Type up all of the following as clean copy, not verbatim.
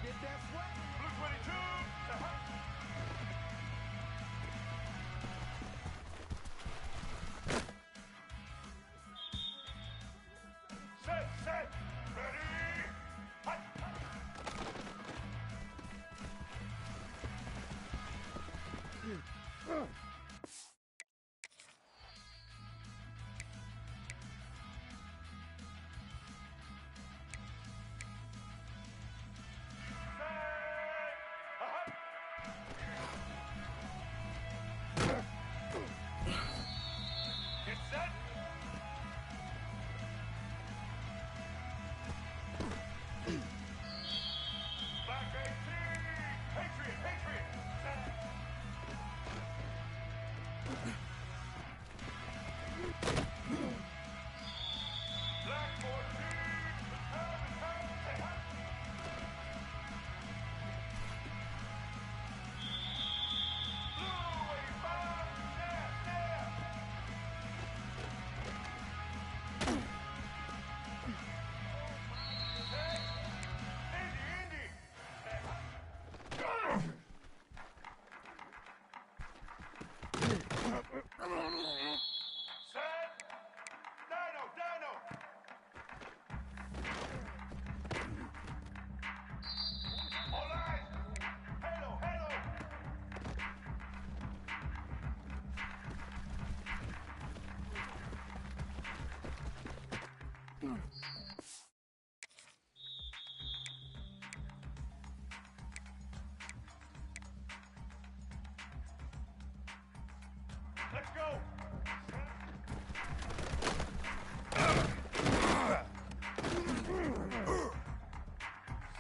get that sweat. Blue 22. Set. Ready. Hut. Get set. Black 18. Patriot. Set. Black 14. Return. Blue 85. Snap. Indy. Set. Dino. All eyes. Halo. Let's go.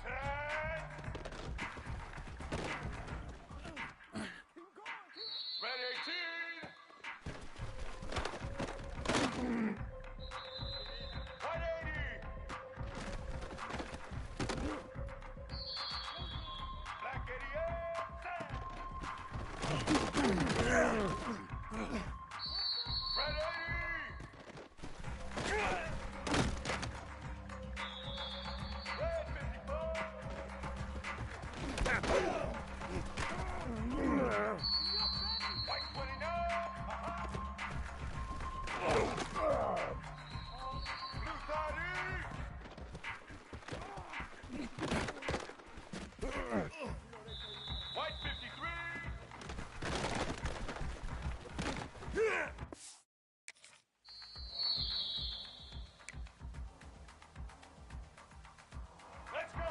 Set. Ready 18. Right 80. Black 88. Set. Red 80. Red 54. White 29. Blue 30. White 53. Let's go.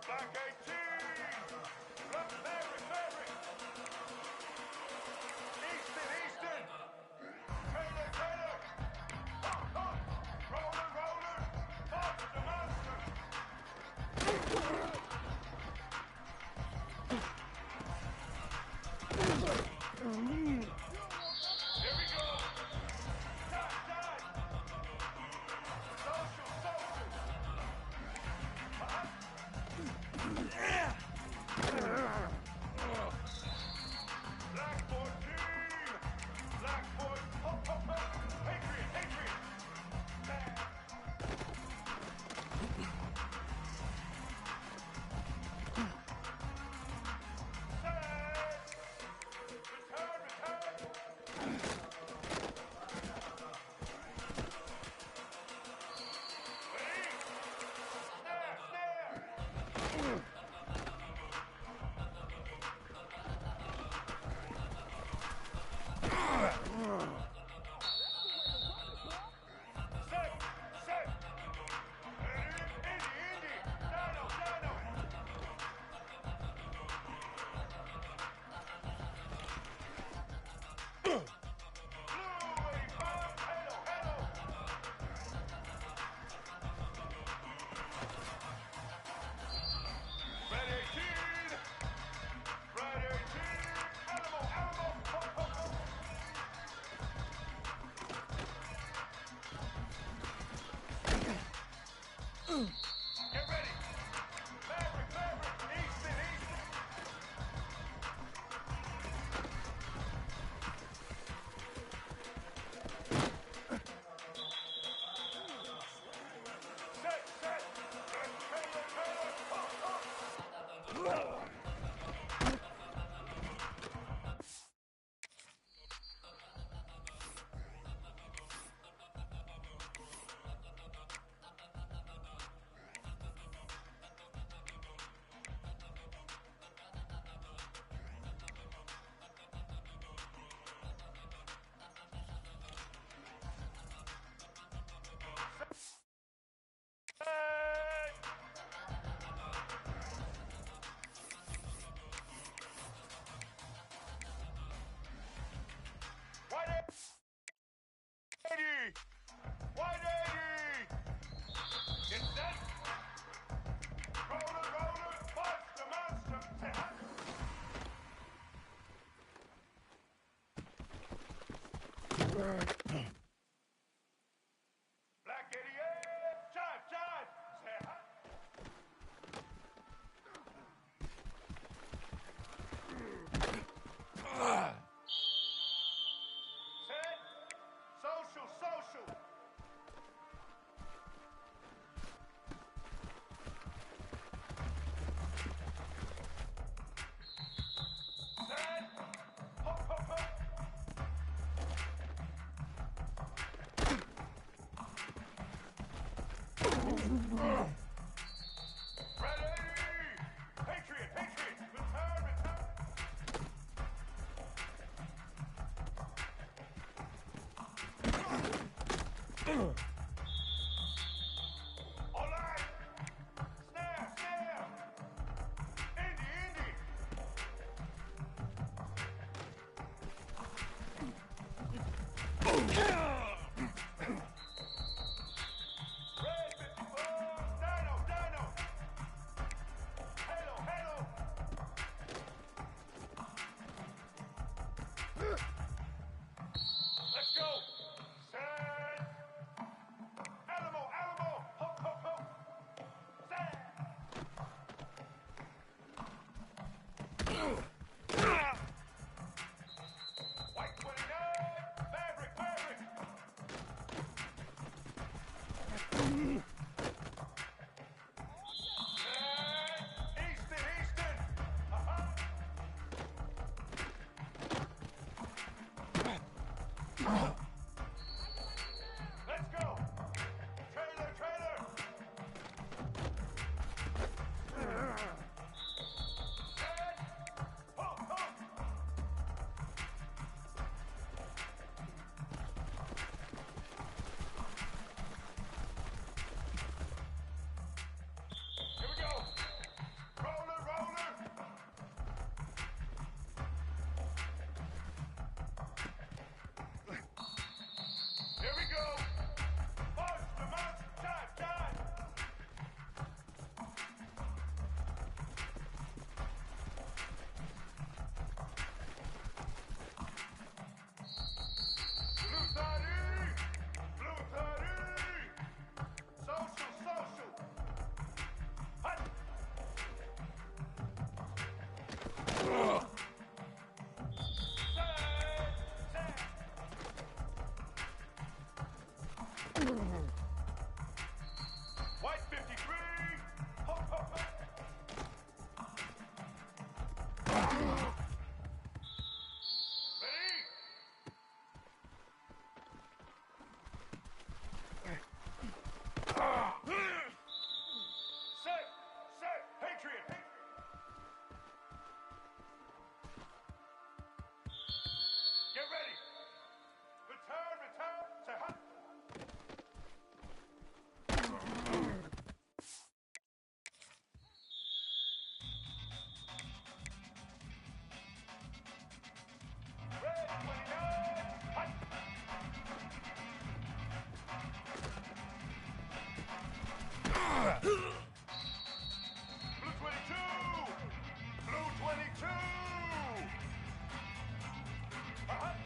Black 18. Left Maverick. Easton. Taylor. Roller. Mark the monster. Black 88, jive, jive. Say hi. Set. Social, social. Set. Hop, hop, hop. Ready! Patriot, Patriot! Return, return! All right! Snap, snap! Indy, Indy! Red 54! Dino, Dino! Halo, Halo! Let's go! Set! Alamo, Alamo! Hop, hop, hop! Set! White 29! Fabric, fabric! Set! Easton, Easton! Let's go! Trailer, trailer! Set! Hook, hook! Here we go! Roller, roller! Here we go! March, the march, dive, dive! Blue 30! Blue 30! Social, social! Hut! Set! Set! White 53! Hop, hop, hop! Ready? Set! Set! Patriot! Patriot! Get ready! Return, return! Say hi! Red 29! Hut! Blue 22! Blue 22! Hut!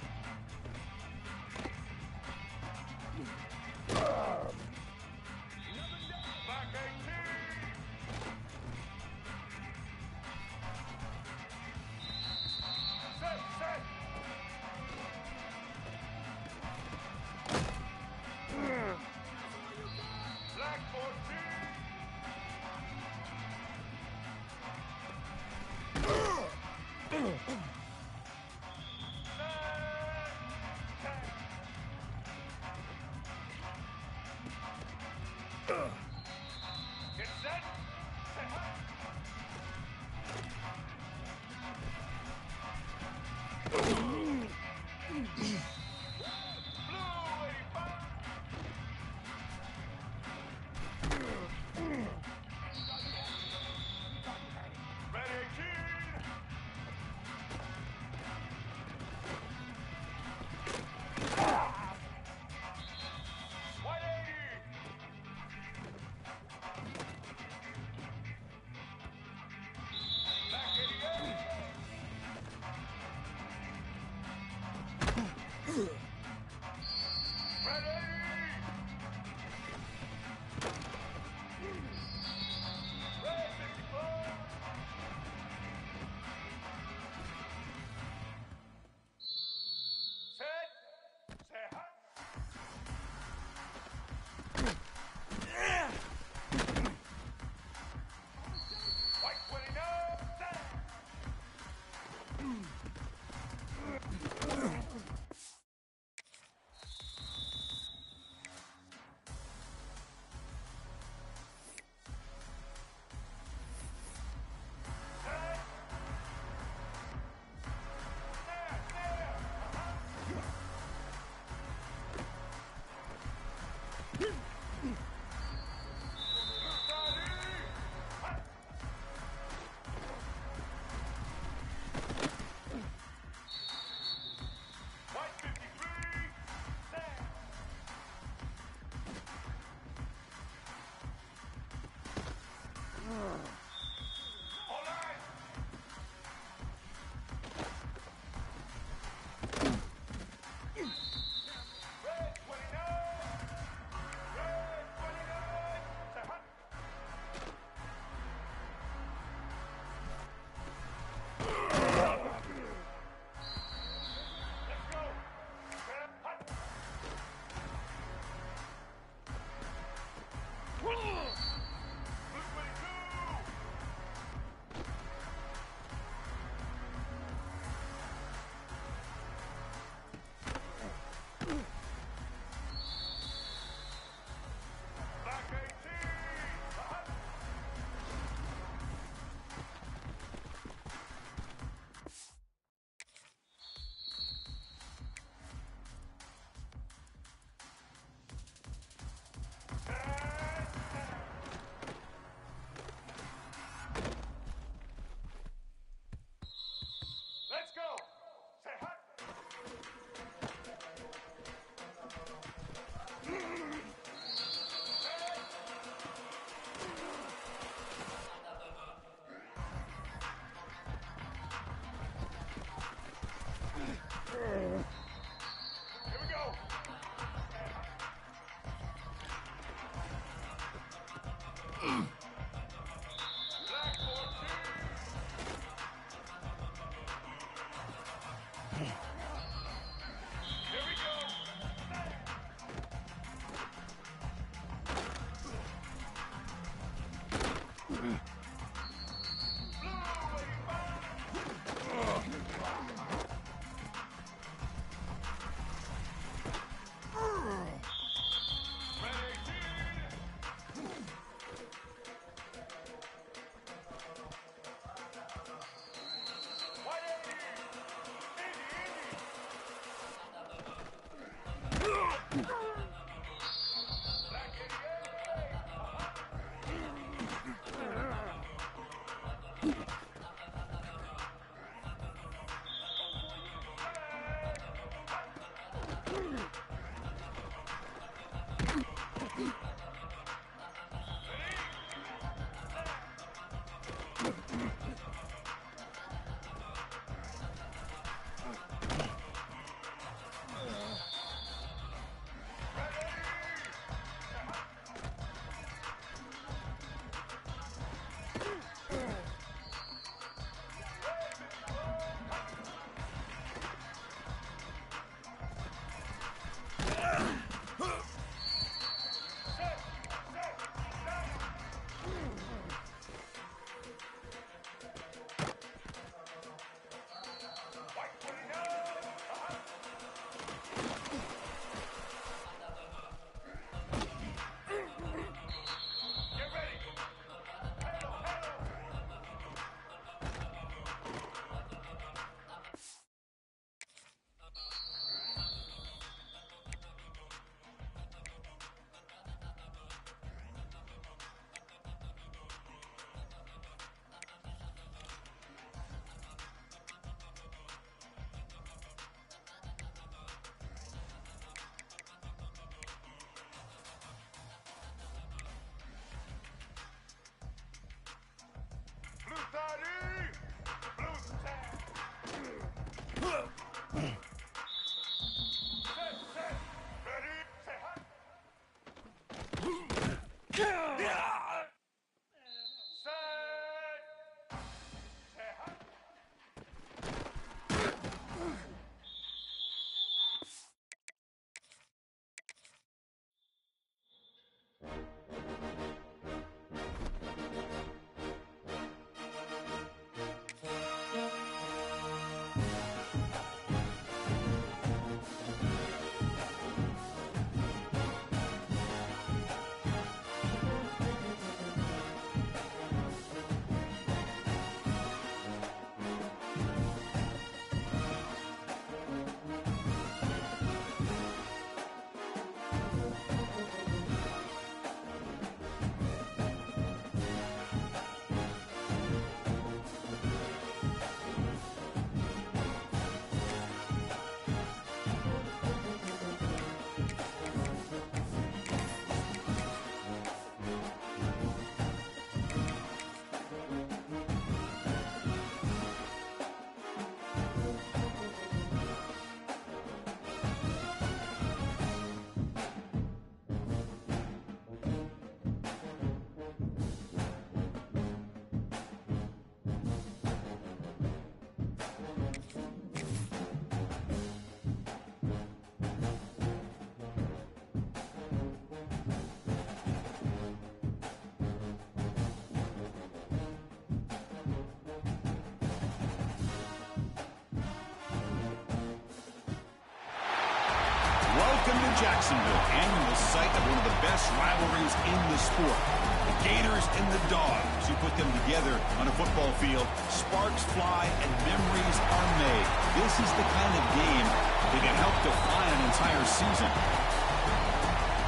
Welcome to Jacksonville, annual site of one of the best rivalries in the sport. The Gators and the Dogs. You put them together on a football field, sparks fly and memories are made. This is the kind of game that can help define an entire season.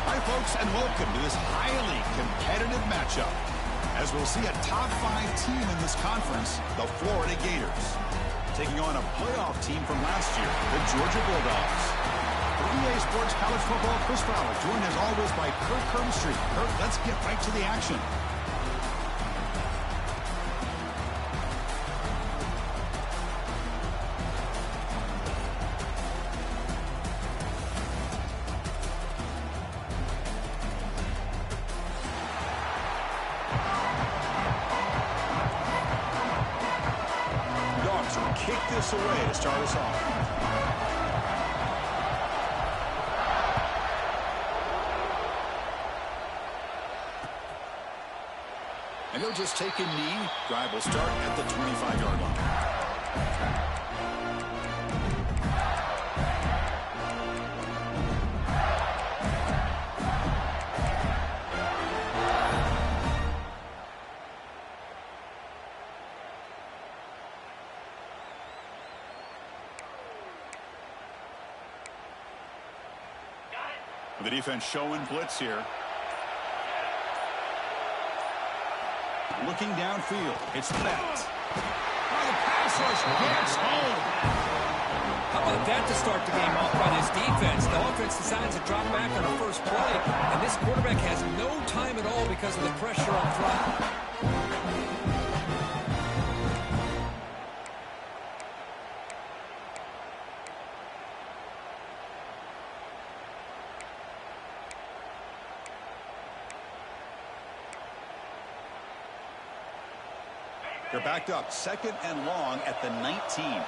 Hi, folks, and welcome to this highly competitive matchup, as we'll see a top 5 team in this conference, the Florida Gators, taking on a playoff team from last year, the Georgia Bulldogs. For EA Sports College Football, Chris Fowler, joined as always by Kirk Kirkstreet. Kirk, let's get right to the action. Dogs will kick this away to start us off. And he'll just take a knee. Drive will start at the 25-yard line. The defense showing blitz here. Looking downfield. It's Theft. Oh, the pass rush gets home. How about that to start the game off by this defense? The defense decides to drop back on the first play, and this quarterback has no time at all because of the pressure up front. They're backed up, 2nd and long at the 19.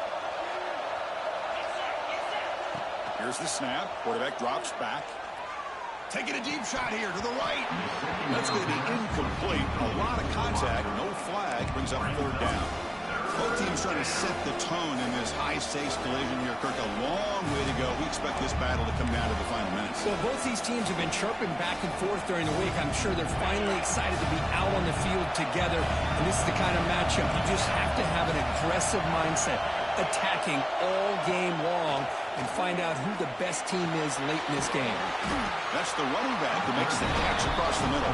Here's the snap. Quarterback drops back. Taking a deep shot here to the right. That's going to be incomplete. A lot of contact. No flag. Brings up 3rd down. Both teams trying to set the tone in this high-stakes collision here. Kirk, a long way to go. We expect this battle to come down to the final minutes. Well, both these teams have been chirping back and forth during the week. I'm sure they're finally excited to be out on the field together. And this is the kind of matchup you just have to have an aggressive mindset, attacking all game long, and find out who the best team is late in this game. That's the running back who makes the catch across the middle.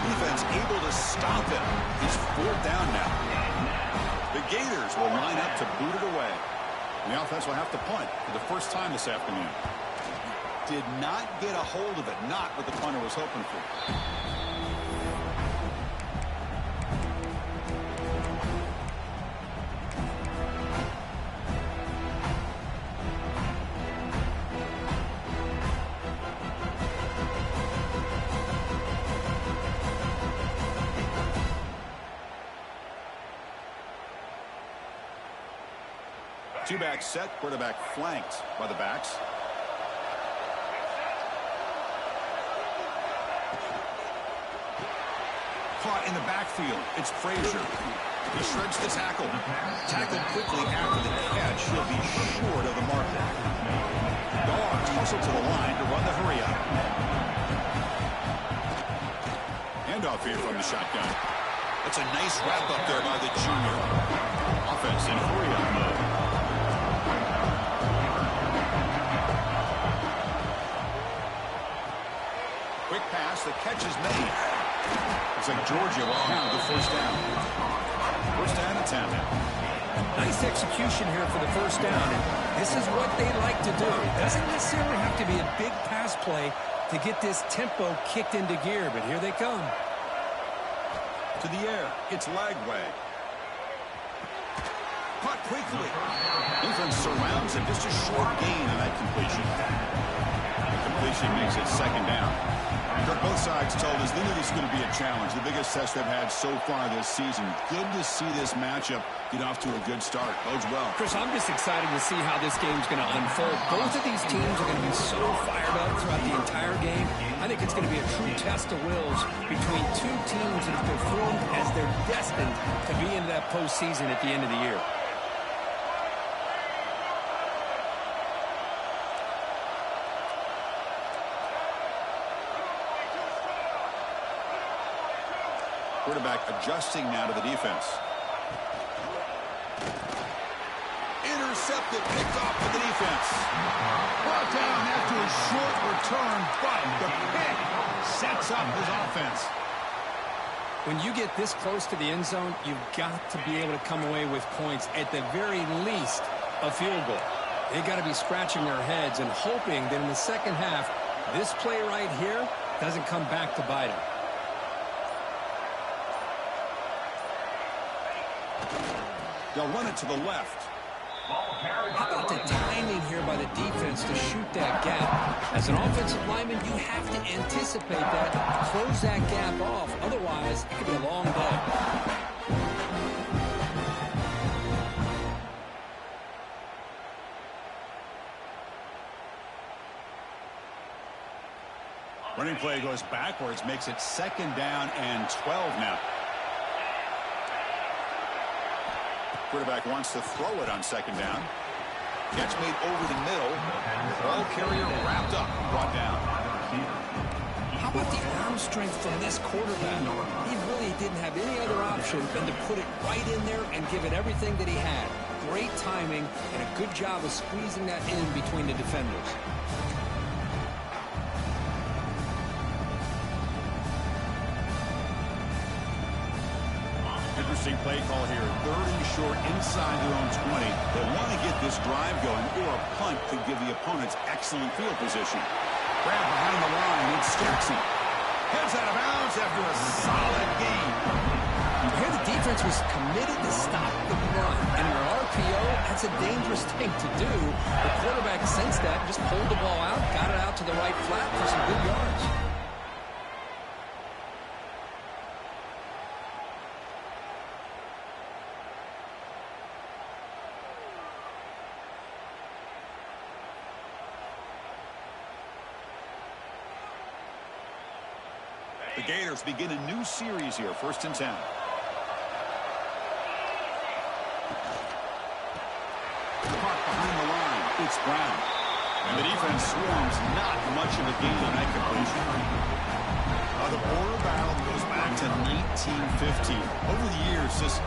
Defense able to stop him. He's 4th down now. The Gators will line up to boot it away. And the offense will have to punt for the first time this afternoon. Did not get a hold of it. Not what the punter was hoping for. Two-back set, quarterback flanked by the backs. Caught in the backfield. It's Frazier. He shreds the tackle. Tackled quickly after the catch. He'll be short of the marker. Dogs hustle to the line to run the hurry up. Handoff here from the shotgun. That's a nice wrap up there by the junior. Offense in hurry up mode. Quick pass, the catch is made. Looks like Georgia will have the 1st down. 1st down and 10 now. Nice execution here for the 1st down. And this is what they like to do. It doesn't necessarily have to be a big pass play to get this tempo kicked into gear, but here they come. To the air, it's Lagway. Caught quickly. Defense surrounds him. Just a short gain on that completion. The completion makes it 2nd down. Both sides told us they knew this is going to be a challenge. The biggest test they've had so far this season. Good to see this matchup get off to a good start. Bodes well. Chris, I'm just excited to see how this game's going to unfold. Both of these teams are going to be so fired up throughout the entire game. I think it's going to be a true test of wills between two teams that have performed as they're destined to be in that postseason at the end of the year. Quarterback adjusting now to the defense. Intercepted, picked off to the defense. Brought down after a short return, but the pick sets up his offense. When you get this close to the end zone, you've got to be able to come away with points, at the very least, a field goal. They've got to be scratching their heads and hoping that in the second half, this play right here doesn't come back to bite them. They'll run it to the left. How about the timing here by the defense to shoot that gap? As an offensive lineman, you have to anticipate that, close that gap off. Otherwise, it could be a long day. Running play goes backwards, makes it 2nd down and 12 now. Quarterback wants to throw it on 2nd down. Catch made over the middle. Ball carrier wrapped up, brought down. How about the arm strength from this quarterback? He really didn't have any other option than to put it right in there and give it everything that he had. Great timing and a good job of squeezing that in between the defenders. interesting play call here. 3rd and short inside their own 20. They want to get this drive going, or a punt could give the opponents excellent field position. Grab behind the line. It's Jackson. Heads out of bounds after a solid game. Here the defense was committed to stop the run. And in an RPO, that's a dangerous thing to do. The quarterback sensed that, just pulled the ball out, got it out to the right flat for some good yards. The Gators begin a new series here, 1st and 10. Park behind the line. It's Brown. And the defense swarms. Not much of a gain on that completion. The border battle goes back to 1915. Over the years, this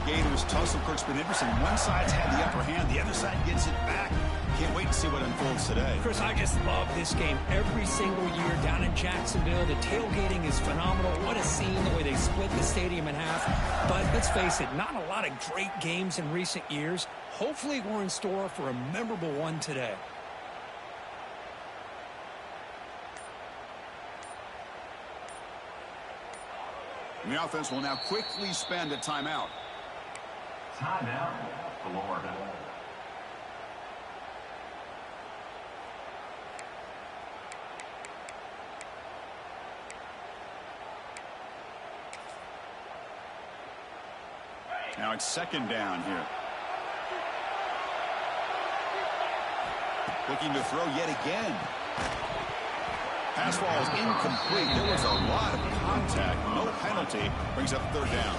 Gators tussle. Kirk's been interesting. One side's had the upper hand. The other side gets it back. Can't wait to see what unfolds today. Chris, I just love this game every single year down in Jacksonville. The tailgating is phenomenal. What a scene, the way they split the stadium in half. But let's face it, not a lot of great games in recent years. Hopefully we're in store for a memorable one today. And the offense will now quickly spend a timeout. Timeout, Florida. Now it's 2nd down here. Looking to throw yet again. Pass ball is incomplete. There was a lot of contact. No penalty. Brings up 3rd down.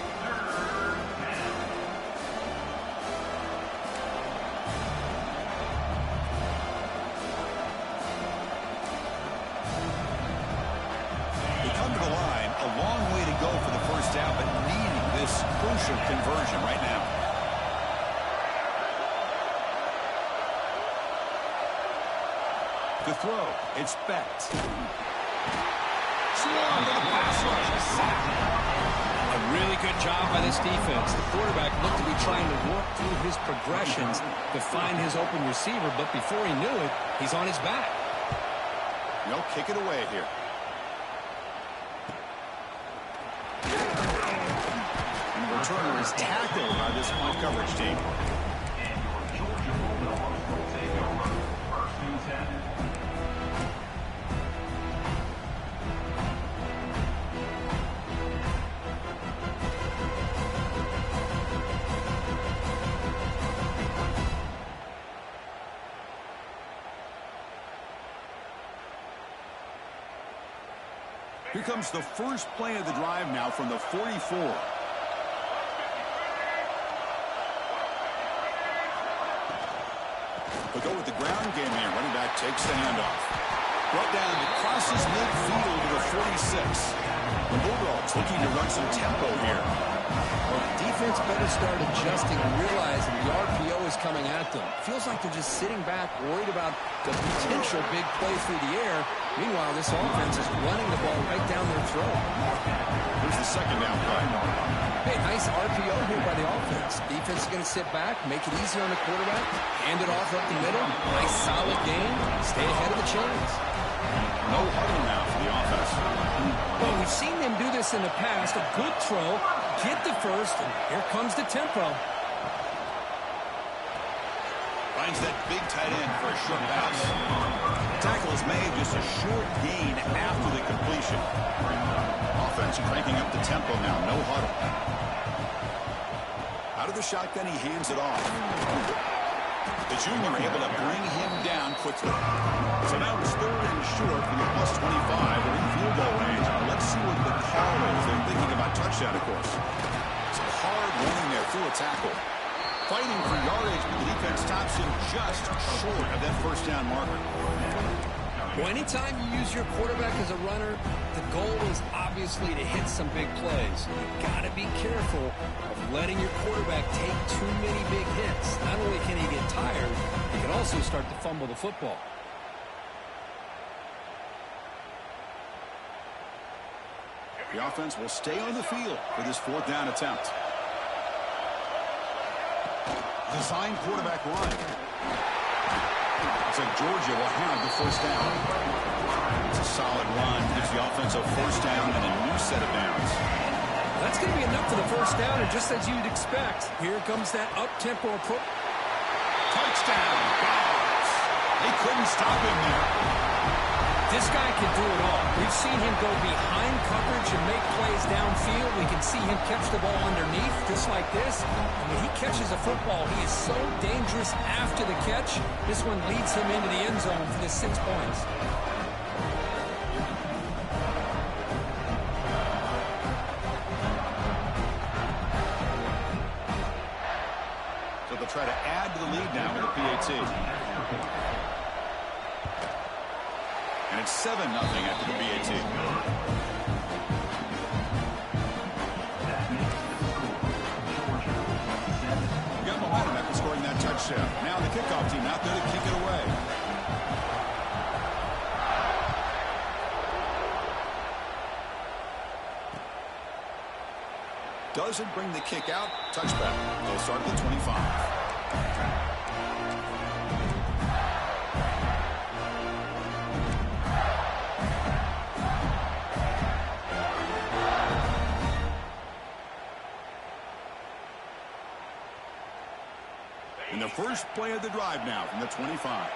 They come to the line. A long way to go for the 1st down, but needing this crucial conversion right now. To throw, it's Becht. Swarm to the pass rush. A really good job by this defense. The quarterback looked to be trying to work through his progressions to find his open receiver, but before he knew it, he's on his back. They'll kick it away here. And the returner is tackled by this point coverage team. And your Georgia Bulldogs will take over 1st and 10. Here comes the first play of the drive now from the 44. They'll go with the ground game here. Running back takes the handoff. Brought down to crosses midfield to the 46. The Bulldogs looking to run some tempo here. Well, the defense better start adjusting and realizing the RPO is coming at them. Feels like they're just sitting back, worried about the potential big play through the air. Meanwhile, this offense is running the ball right down their throat. Here's the 2nd down play. Hey, nice RPO here by the offense. Defense is going to sit back, make it easier on the quarterback, hand it off up the middle. Nice solid game. Stay ahead of the chains. No huddle now for the offense. Well, we've seen them do this in the past. A good throw, get the first, and here comes the tempo. Finds that big tight end for a short pass. Tackle is made, just a short gain after the completion. Offense cranking up the tempo now, no huddle. Out of the shotgun, he hands it off. The junior able to bring him down quickly. So now it's 3rd and short from the +25. We're in field goal range. Let's see what the call is. They're thinking about touchdown, of course. It's a hard running there through a tackle. Fighting for yardage, but the defense stops him just short of that 1st down marker. Well, anytime you use your quarterback as a runner, the goal is obviously to hit some big plays. You've got to be careful of letting your quarterback take too many big hits. Not only can he get tired, he can also start to fumble the football. The offense will stay on the field for this 4th down attempt. Design quarterback run. Looks like Georgia will have the first down. It's a solid run. Gives the offense a first down and a new set of downs. That's going to be enough for the first down, and just as you'd expect, here comes that up-tempo approach. Touchdown, Dogs. They couldn't stop him there. This guy can do it all. We've seen him go behind coverage and make plays downfield. We can see him catch the ball underneath, just like this. And when he catches a football, he is so dangerous after the catch. This one leads him into the end zone for the 6 points. So they'll try to add to the lead now with a PAT. And it's 7-0 after the BAT. Got momentum after scoring that touchdown. Now the kickoff team out there to kick it away. Doesn't bring the kick out. Touchback. They'll start at the 25. And the first play of the drive now from the 25.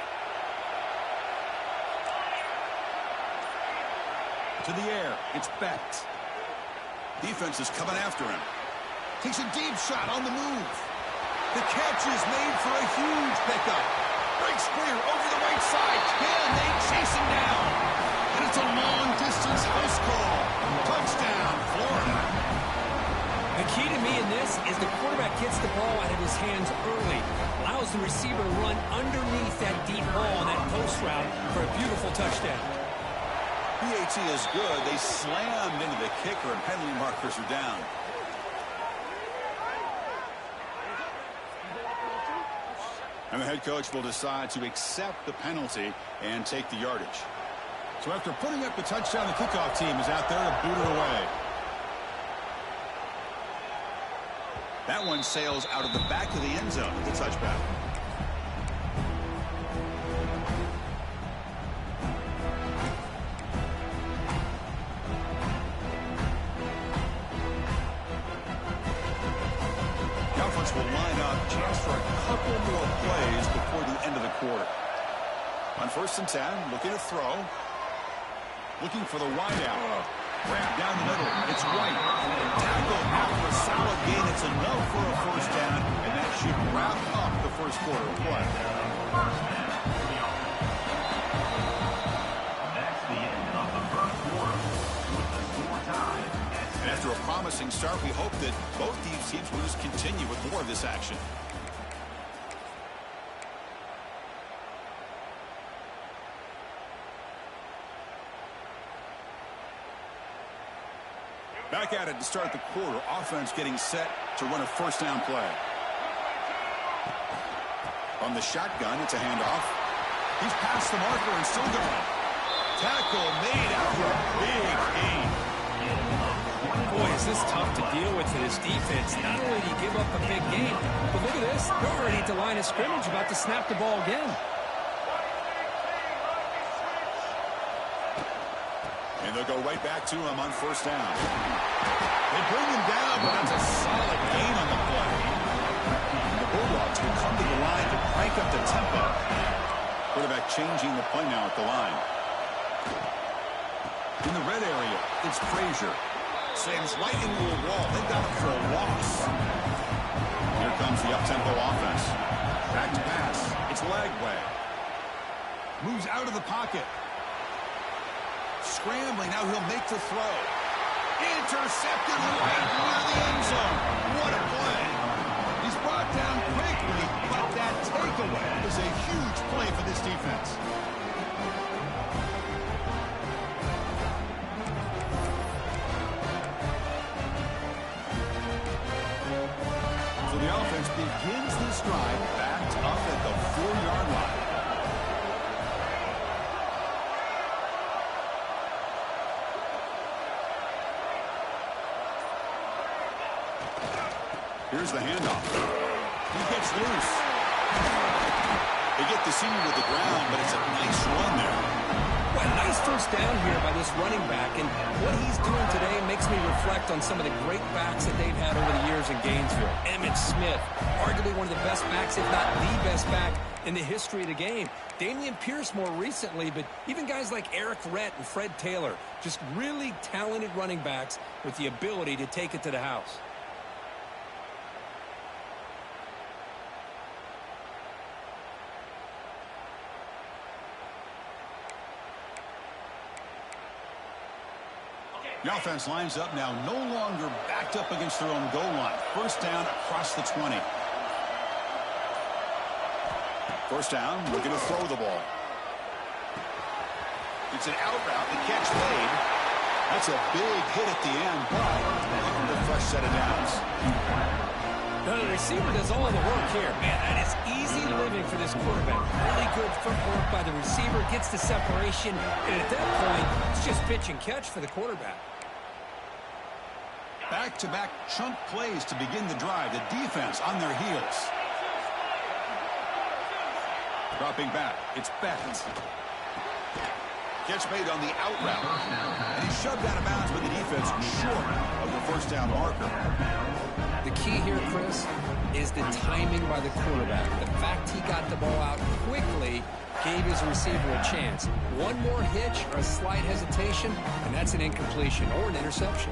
To the air. It's Beck. Defense is coming after him. Takes a deep shot on the move. The catch is made for a huge pickup. Breaks clear over the right side. Can they chase him down? And it's a long-distance house call. Touchdown, Florida. The key to me in this is the quarterback gets the ball out of his hands early. Allows the receiver to run underneath that deep ball on that post route for a beautiful touchdown. PAT is good. They slammed into the kicker and penalty markers are down. And the head coach will decide to accept the penalty and take the yardage. So after putting up the touchdown, the kickoff team is out there to boot it away. That one sails out of the back of the end zone at the touchback. The offense will line up, chance for a couple more plays before the end of the quarter. On 1st and 10, looking to throw. Looking for the wide out. Grab down the middle. It's White. Tackle after a solid gain. It's enough for a first down, and that should wrap up the first quarter of play. That's the end of the first quarter with the score tied. And after a promising start, we hope that both these teams will just continue with more of this action. Back at it to start the quarter. Offense getting set to run a first down play. On the shotgun, it's a handoff. He's past the marker and still going. Tackle made after a big gain. Boy, is this tough to deal with for this defense. Not only do you give up a big game, but look at this. They're already at the line of scrimmage about to snap the ball again. And they'll go right back to him on first down. They bring him down, but that's a solid gain on the play. The Bulldogs will come to the line to crank up the tempo. Quarterback changing the play now at the line. In the red area, it's Frazier. Slams right into a wall. They've got him for a loss. Here comes the up-tempo offense. Back to pass. It's Lagway. Moves out of the pocket. Scrambling, now he'll make the throw. Intercepted right near the end zone. What a play. He's brought down quickly, but that takeaway is a huge play for this defense. So the offense begins this drive backed up at the 4-yard line. Here's the handoff. He gets loose. They get the senior to the ground, but it's a nice run there. Well, nice first down here by this running back, and what he's doing today makes me reflect on some of the great backs that they've had over the years in Gainesville. Emmitt Smith, arguably one of the best backs, if not the best back in the history of the game. Damian Pierce more recently, but even guys like Eric Rhett and Fred Taylor, just really talented running backs with the ability to take it to the house. The offense lines up now, no longer backed up against their own goal line. First down across the 20. First down, looking to throw the ball. It's an out route, the catch made. That's a big hit at the end, but looking for a fresh set of downs. No, the receiver does all of the work here. Man, that is easy living for this quarterback. Really good footwork by the receiver, gets the separation, and at that point, it's just pitch and catch for the quarterback. Back-to-back chunk plays to begin the drive. The defense on their heels. Dropping back, it's Beckett. Catch made on the out route. And he's shoved out of bounds with the defense short of the first down marker. The key here, Chris, is the timing by the quarterback. The fact he got the ball out quickly gave his receiver a chance. One more hitch or a slight hesitation, and that's an incompletion or an interception.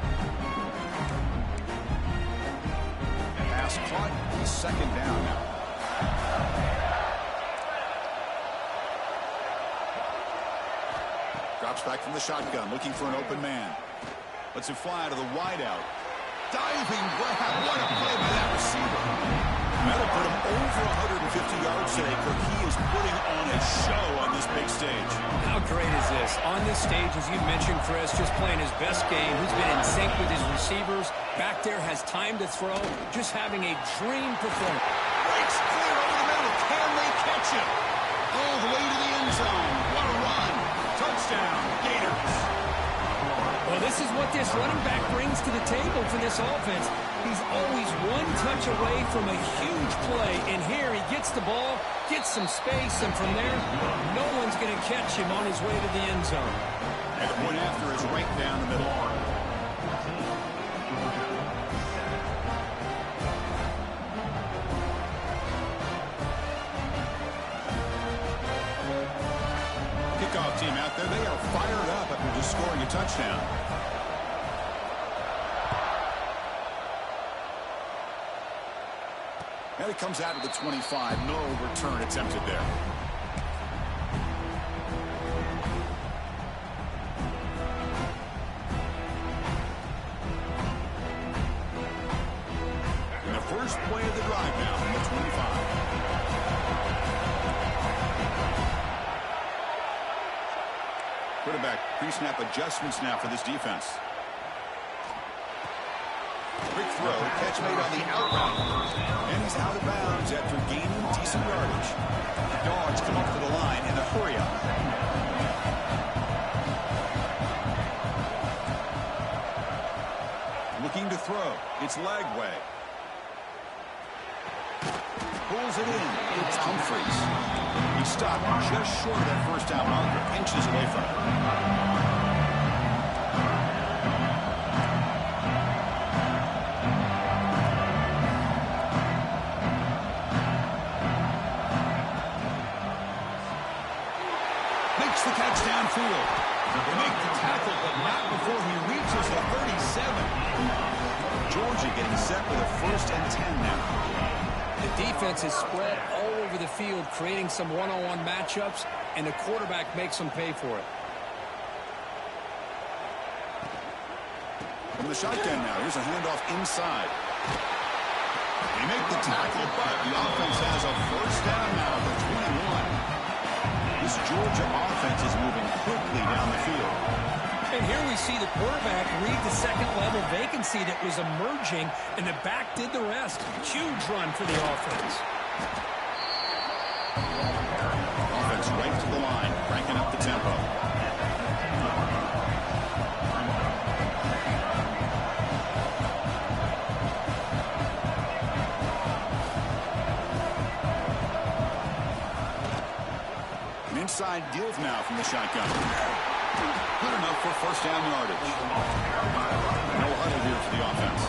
Pass caught, second down now. Drops back from the shotgun, looking for an open man. Lets it fly to the wideout. Diving grab. What a play by that receiver. That'll put him over 150 yards today, Kirk. He is putting on a show on this big stage. How great is this? On this stage, as you mentioned, Chris, just playing his best game. He's been in sync with his receivers. Back there, has time to throw. Just having a dream performance. Breaks clear over the middle. Can they catch him? All the way to the end zone. What a run. Touchdown, Gators. Well, this is what this running back brings to the table for this offense. He's always one touch away from a huge play, and here he gets the ball, gets some space, and from there, no one's going to catch him on his way to the end zone. And the point after is right down the middle. Kickoff team out there, they are fired up after just scoring a touchdown. And it comes out of the 25. No return attempted there. And the first play of the drive now from the 25. Quarterback pre-snap adjustments now for this defense. Quick throw, catch made on the out route. And he's out of bounds after gaining decent yardage. The Dogs come up to the line in a hurry-up. Looking to throw. It's Lagway. Pulls it in. It's Humphreys. He stopped just short of that first down marker, inches away from it. The catch downfield. They make the tackle, but not before he reaches the 37. Georgia getting set with a 1st and 10 now. The defense is spread all over the field, creating some one-on-one matchups, and the quarterback makes them pay for it. From the shotgun now, here's a handoff inside. They make the tackle, but the offense has a 1st down now at the 21. This Georgia offense is moving quickly down the field. And here we see the quarterback read the second-level vacancy that was emerging, and the back did the rest. Huge run for the offense. Offense right to the line, cranking up the tempo. outside give now from the shotgun. Good enough for first down yardage. No huddle here for the offense.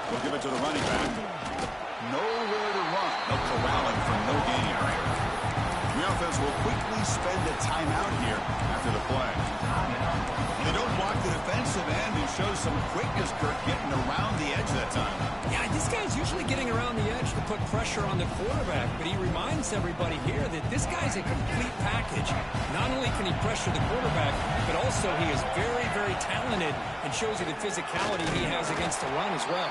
We'll give it to the running back. Nowhere to run. No corralling for no gain. The offense will quickly spend a timeout here after the play. They don't block the defensive end and show some quickness, Kirk, getting around the edge that time. Yeah, this guy's usually getting around the edge to put pressure on the quarterback, but he reminds everybody here that this guy's a complete package. Not only can he pressure the quarterback, but also he is very, very talented and shows you the physicality he has against the run as well.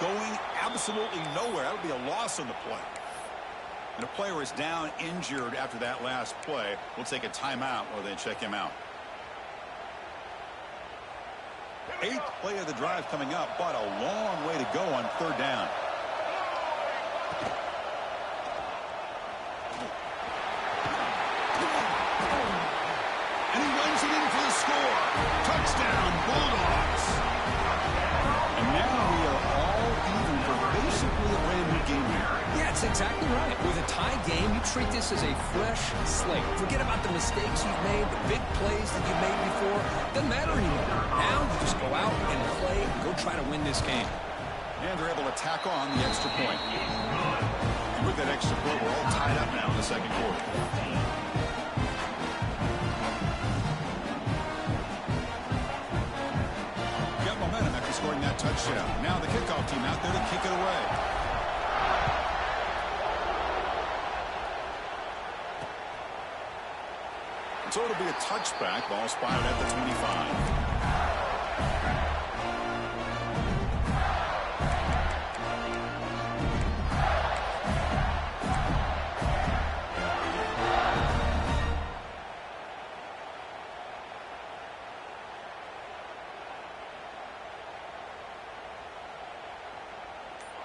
Going absolutely nowhere. That would be a loss on the play. And a player is down injured after that last play. We'll take a timeout while they check him out. 8th play of the drive coming up, but a long way to go on 3rd down. And he runs it in for the score. Touchdown, Bulldogs. And now we are all even for basically a brand new game here. Yeah, it's exactly right. With a tie game, you treat this as a fresh slate. Forget about the mistakes you've made, the big plays that you made before. Doesn't matter anymore. Now you just go out and play and go try to win this game. And they're able to tack on the extra point. And with that extra point, we're all tied up now in the second quarter. Got momentum after scoring that touchdown. Now the kickoff team out there to kick it away. So it'll be a touchback. Ball spotted at the 25.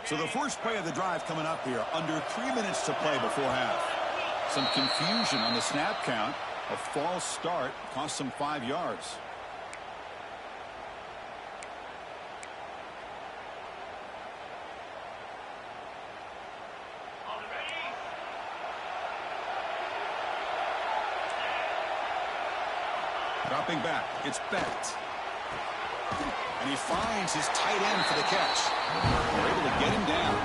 So the first play of the drive coming up here. Under 3 minutes to play before half. Some confusion on the snap count. A false start cost them 5 yards. Dropping back. It's Bent. And he finds his tight end for the catch. They're able to get him down.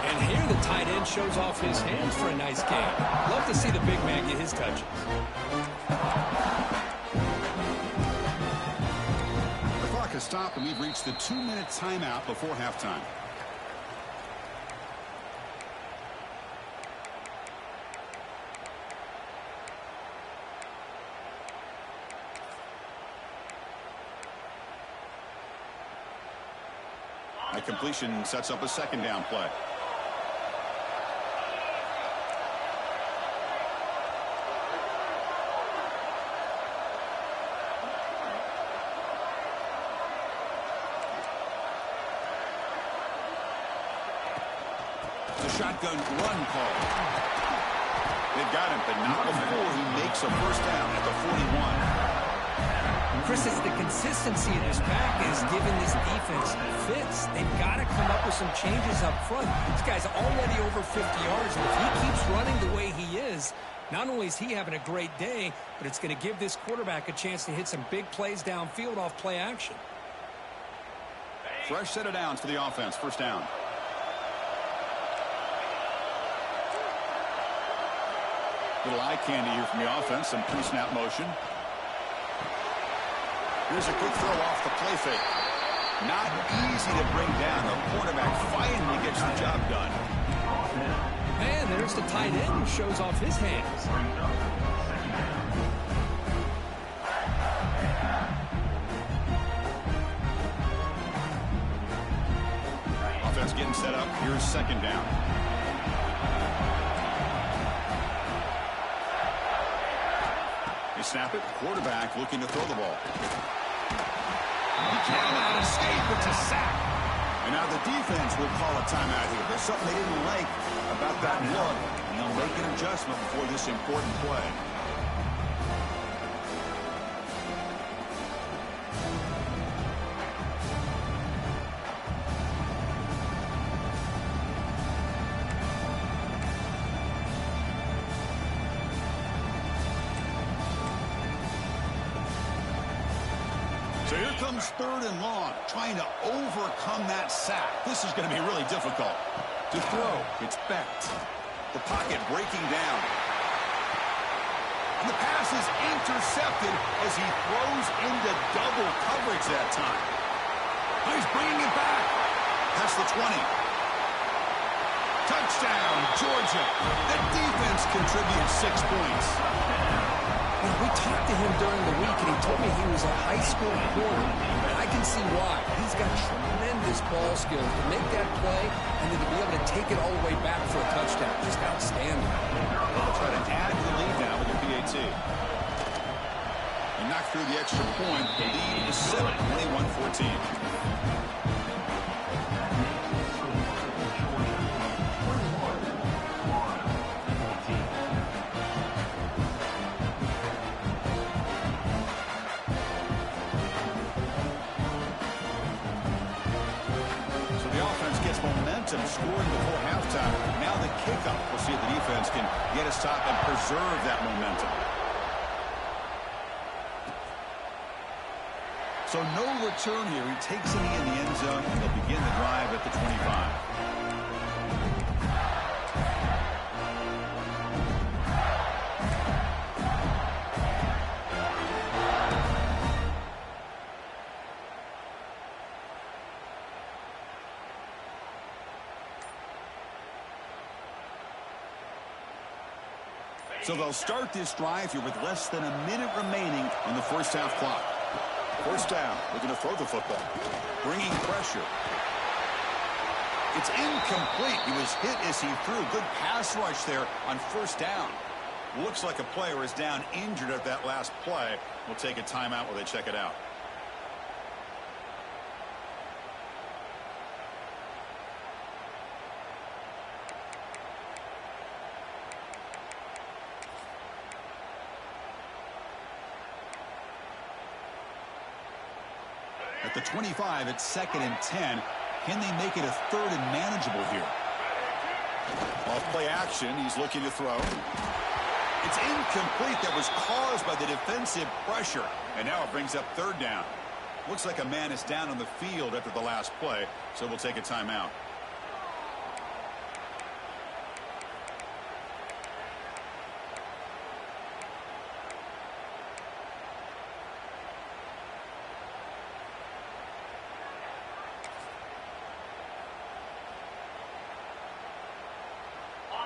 And here the tight end shows off his hands for a nice game. Love to see the big man get his touches. The clock has stopped, and we've reached the 2-minute timeout before halftime. A completion sets up a second down play. The shotgun run call. They've got him, but not before he makes a first down at the 41. Chris, it's the consistency of this pack is giving this defense fits. They've got to come up with some changes up front. This guy's already over 50 yards, and if he keeps running the way he is, not only is he having a great day, but it's going to give this quarterback a chance to hit some big plays downfield off play action. Fresh set of downs for the offense. First down. Little eye candy here from the offense. Some pre-snap motion. Here's a quick throw off the play fake. Not easy to bring down. The quarterback finally gets the job done. And there's the tight end who shows off his hands. Offense getting set up. Here's second down. They snap it. Quarterback looking to throw the ball. He cannot escape. It's a sack. And now the defense will call a timeout here. There's something they didn't like about that look. And they'll make an adjustment before this important play. So here comes 3rd and long, trying to overcome that sack. This is going to be really difficult. To throw, it's Becht. The pocket breaking down. And the pass is intercepted as he throws into double coverage that time. Oh, he's bringing it back. That's the 20. Touchdown, Georgia. The defense contributes 6 points. You know, we talked to him during the week, and he told me he was a high school corner. And I can see why. He's got tremendous ball skills to make that play and then to be able to take it all the way back for a touchdown. Just outstanding. They'll try to add to the lead now with the PAT. And knock through the extra point. The lead is 7, 21-14. Scoring before halftime. Now the kickoff. We'll see if the defense can get a stop and preserve that momentum. So no return here. He takes it in the end zone, and they'll begin the drive at the 25. So they'll start this drive here with less than a minute remaining on the first half clock. First down, looking to throw the football. Bringing pressure. It's incomplete. He was hit as he threw. Good pass rush there on first down. Looks like a player is down injured at that last play. We'll take a timeout while they check it out. At the 25, it's 2nd and 10. Can they make it a 3rd and manageable here? Off play action, he's looking to throw. It's incomplete. That was caused by the defensive pressure. And now it brings up 3rd down. Looks like a man is down on the field after the last play, so we'll take a timeout.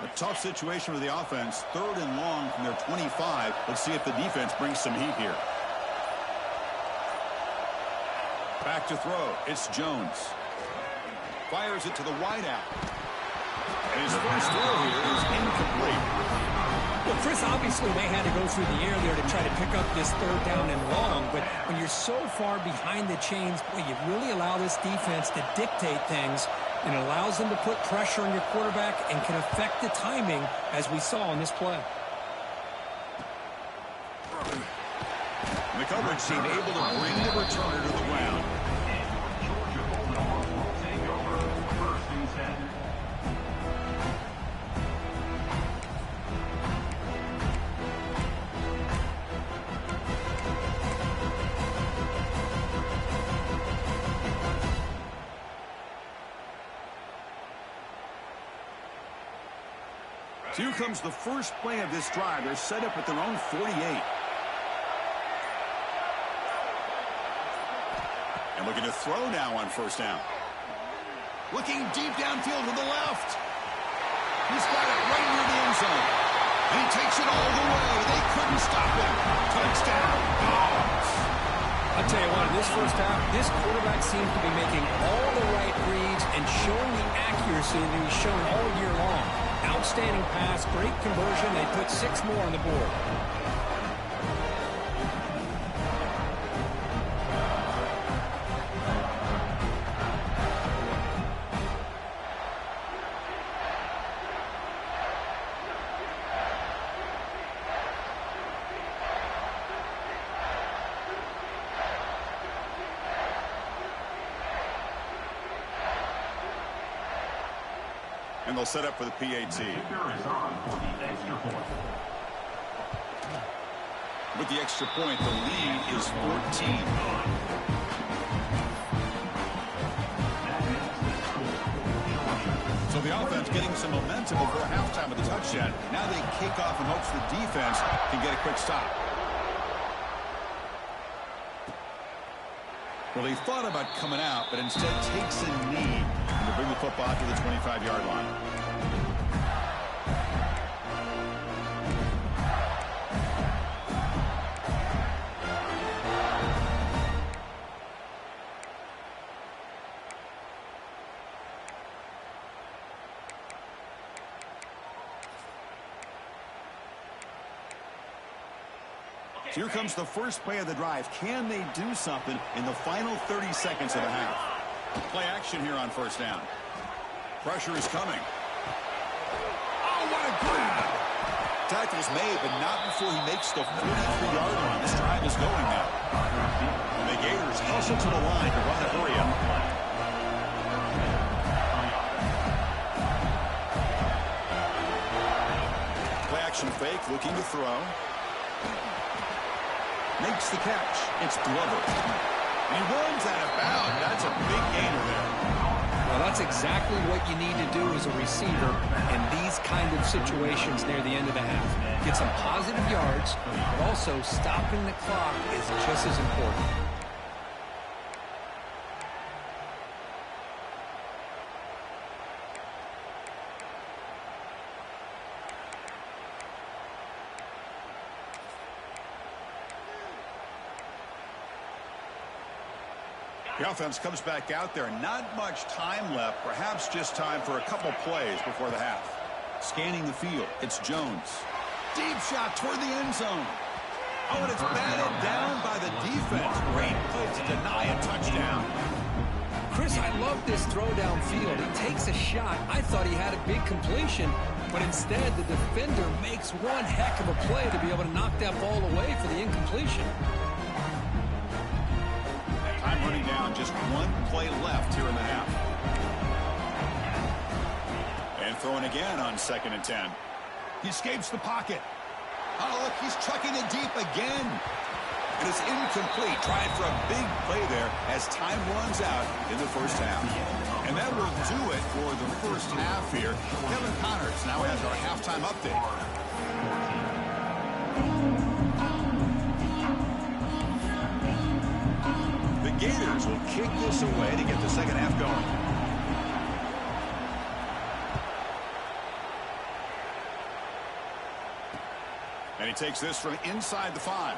A tough situation for the offense. 3rd and long from their 25. Let's see if the defense brings some heat here. Back to throw. It's Jones. Fires it to the wideout. And his first throw here is incomplete. Well, Chris, obviously they had to go through the air there to try to pick up this 3rd down and long, but when you're so far behind the chains, boy, you really allow this defense to dictate things, and it allows them to put pressure on your quarterback and can affect the timing, as we saw in this play. The coverage team able to bring the returner to the ground. So here comes the first play of this drive. They're set up at their own 48. And looking to throw now on first down. Looking deep downfield to the left. He's got it right near the end zone. And he takes it all the way. They couldn't stop him. Touchdown, Dogs. I'll tell you what, in this first half, this quarterback seems to be making all the right reads and showing the accuracy that he's shown all year long. Outstanding pass, great conversion. They put 6 more on the board. And they'll set up for the PAT. With the extra point, the lead is 14. getting some momentum before halftime with a touchdown. Now they kick off in hopes the defense can get a quick stop. Well, he thought about coming out, but instead takes a knee to bring the football to the 25-yard line. So here comes the first play of the drive. Can they do something in the final 30 seconds of the half? Play action here on first down. Pressure is coming. Oh, what a grab! Tackle's made, but not before he makes the 43-yard line. This drive is going now. And the Gators hustle to the line to run the hurry up. Play action fake, looking to throw. Makes the catch. It's Glover. And he runs out of bounds. That's a big gainer there. Well, that's exactly what you need to do as a receiver in these kind of situations near the end of the half. Get some positive yards, but also stopping the clock is just as important. The offense comes back out there. Not much time left. Perhaps just time for a couple plays before the half. Scanning the field. It's Jones. Deep shot toward the end zone. Oh, and it's batted down by the defense. Great play to deny a touchdown. Chris, I love this throw downfield. He takes a shot. I thought he had a big completion, but instead the defender makes one heck of a play to be able to knock that ball away for the incompletion. Time running down, just one play left here in the half. And throwing again on 2nd and 10. He escapes the pocket. Oh, look, he's chucking it deep again. And it's incomplete. Trying for a big play there as time runs out in the first half. And that will do it for the first half here. Kevin Connors now has our halftime update. The Gators will kick this away to get the second half going. And he takes this from inside the 5.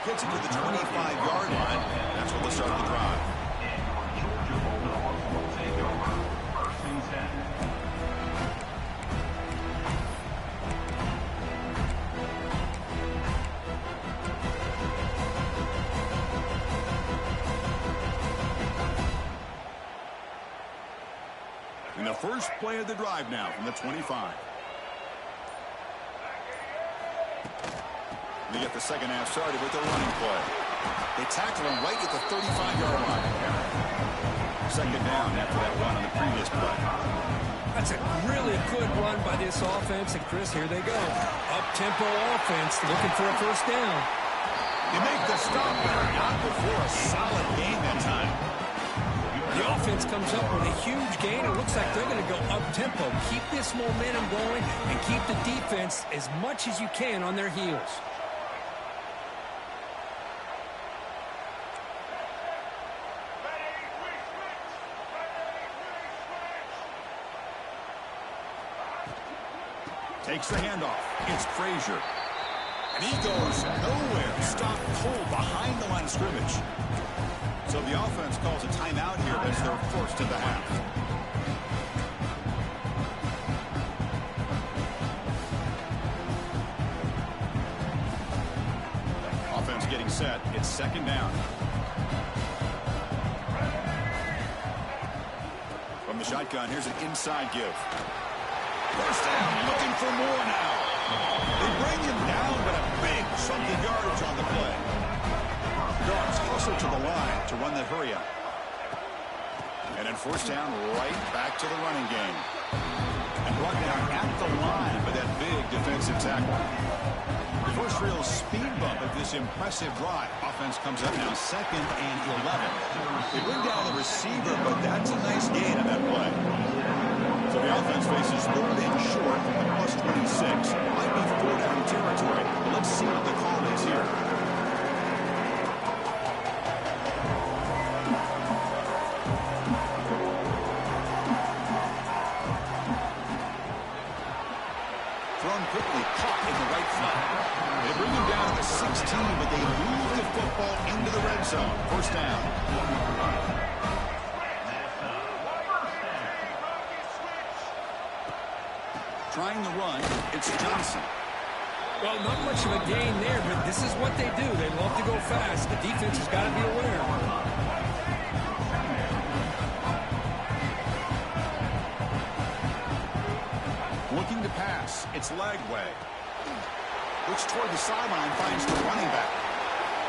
Gets it to the 25-yard line. That's what will start the drive. And the first play of the drive now from the 25. They get the second half started with the running play. They tackle him right at the 35-yard line. Second down after that run on the previous play. That's a really good run by this offense, and Chris, here they go. Up-tempo offense looking for a first down. You make the stop, but not before a solid gain that time. The offense comes up with a huge gain. It looks like they're going to go up-tempo. Keep this momentum going and keep the defense as much as you can on their heels. Takes the handoff. It's Frazier. And he goes nowhere. Stopped cold behind the line of scrimmage. So the offense calls a timeout here as their first of the half. Offense getting set. It's second down. From the shotgun, here's an inside give. First down, looking for more now. They bring him down, but a big chunk of yardage on the play. Dogs hustle to the line to run the hurry up. And then first down, right back to the running game. And brought down at the line with that big defensive tackle. first real speed bump of this impressive drive. Offense comes up now 2nd and 11. They bring down the receiver, but that's a nice gain on that play. So the offense faces 3rd and short from the plus 26. Might be 4-down territory. But let's see what the call is here. Thrown quickly, caught in the right flat. They bring him down to the 16, but they move the football into the red zone. 1st down. Trying the run, it's Johnson. Well, not much of a gain there, but this is what they do. They love to go fast. The defense has got to be aware. Looking to pass. It's Lagway. Looks toward the sideline, finds the running back.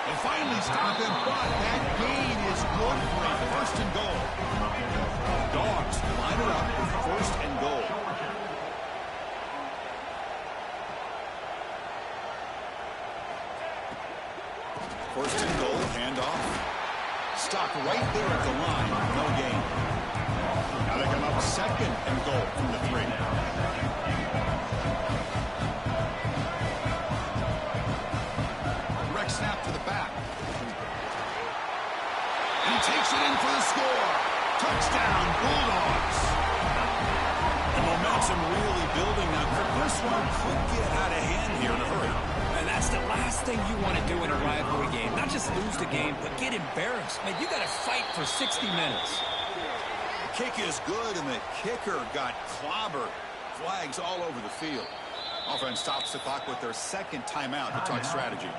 They finally stop him, but that gain is good for a 1st and goal. Dogs line it up with 1st and goal. First and goal, handoff. Stopped right there at the line, no gain. Now they come up 2nd and goal from the 3. Direct snap to the back. And he takes it in for the score. Touchdown, Bulldogs. The momentum really building now. This one could get out of hand here in a hurry. And that's the last thing you want to do in a rivalry game. Not just lose the game, but get embarrassed. Man, you got to fight for 60 minutes. The kick is good, and the kicker got clobbered. Flags all over the field. Offense stops the clock with their 2nd timeout, the tuck strategy.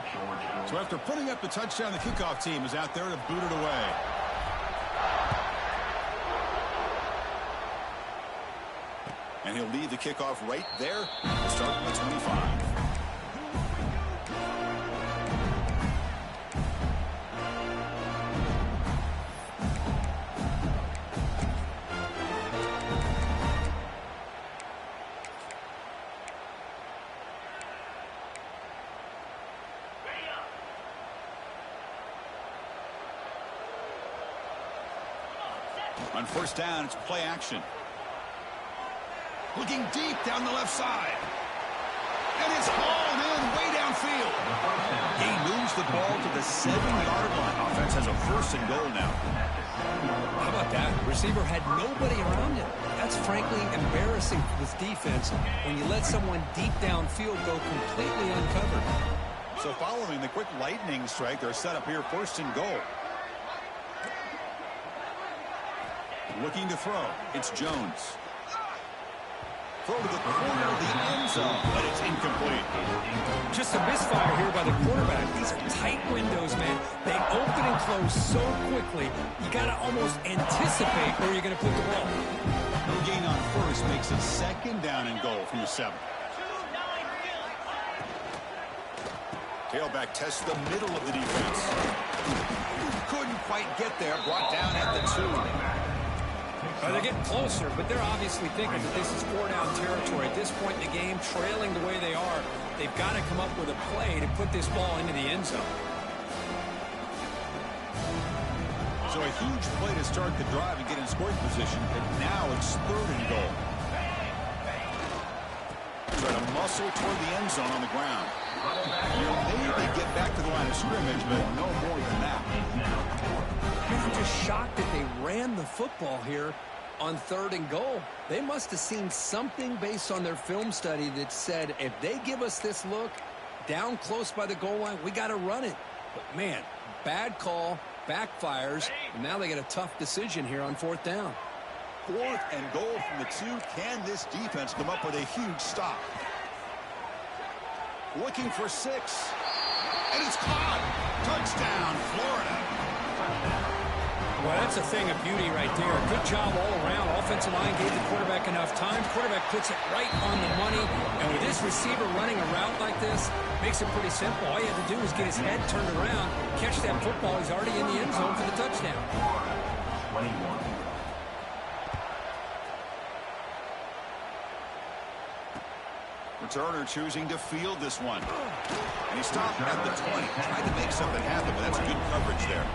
So after putting up the touchdown, the kickoff team is out there to boot it away. And he'll lead the kickoff right there. We'll start with 25. On 1st down, it's play action. Looking deep down the left side. And it's hauled in way downfield. He moves the ball to the 7-yard line. Offense has a 1st and goal now. How about that? Receiver had nobody around him. That's frankly embarrassing for this defense when you let someone deep downfield go completely uncovered. So following the quick lightning strike, they're set up here 1st and goal. Looking to throw. It's Jones. Throw to the corner of the end zone, but it's incomplete. Just a misfire here by the quarterback. These are tight windows, man. They open and close so quickly, you got to almost anticipate where you're going to put the ball. No gain on 1st makes it 2nd down and goal from the 7. Tailback tests the middle of the defense. Couldn't quite get there. Brought down at the 2. They're getting closer, but they're obviously thinking that this is 4-down territory. At this point in the game, trailing the way they are, they've got to come up with a play to put this ball into the end zone. So a huge play to start the drive and get in scoring position, but now it's 3rd and goal. Try to muscle toward the end zone on the ground. You'll maybe get back to the line of scrimmage, but no more than that. I'm just shocked that they ran the football here on 3rd and goal. They must have seen something based on their film study that said, if they give us this look down close by the goal line, we got to run it. But, man, bad call, backfires, and now they get a tough decision here on 4th down. 4th and goal from the 2. Can this defense come up with a huge stop? Looking for 6. And it's caught. Touchdown, Florida. Well, that's a thing of beauty right there. Good job all around. Offensive line gave the quarterback enough time. Quarterback puts it right on the money. And with this receiver running a route like this, makes it pretty simple. All you have to do is get his head turned around, catch that football. He's already in the end zone for the touchdown. 21. Returner choosing to field this one. And he stopped at the 20. Tried to make something happen, but that's good coverage there.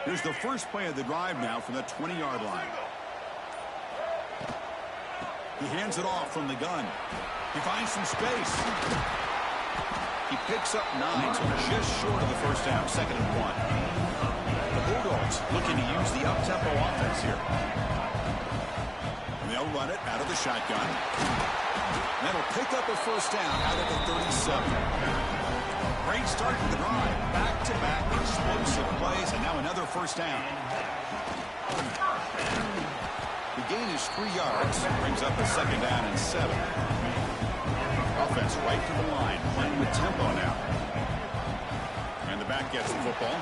Here's the first play of the drive now from the 20-yard line. He hands it off from the gun. He finds some space. He picks up 9, so just short of the first down, 2nd and 1. The Bulldogs looking to use the up-tempo offense here. And they'll run it out of the shotgun. And that'll pick up a first down out of the 37. Great start to the drive. Back-to-back explosive plays, and now another first down. The gain is 3 yards. Brings up a 2nd down and 7. Offense right to the line, playing with tempo now. And the back gets the football.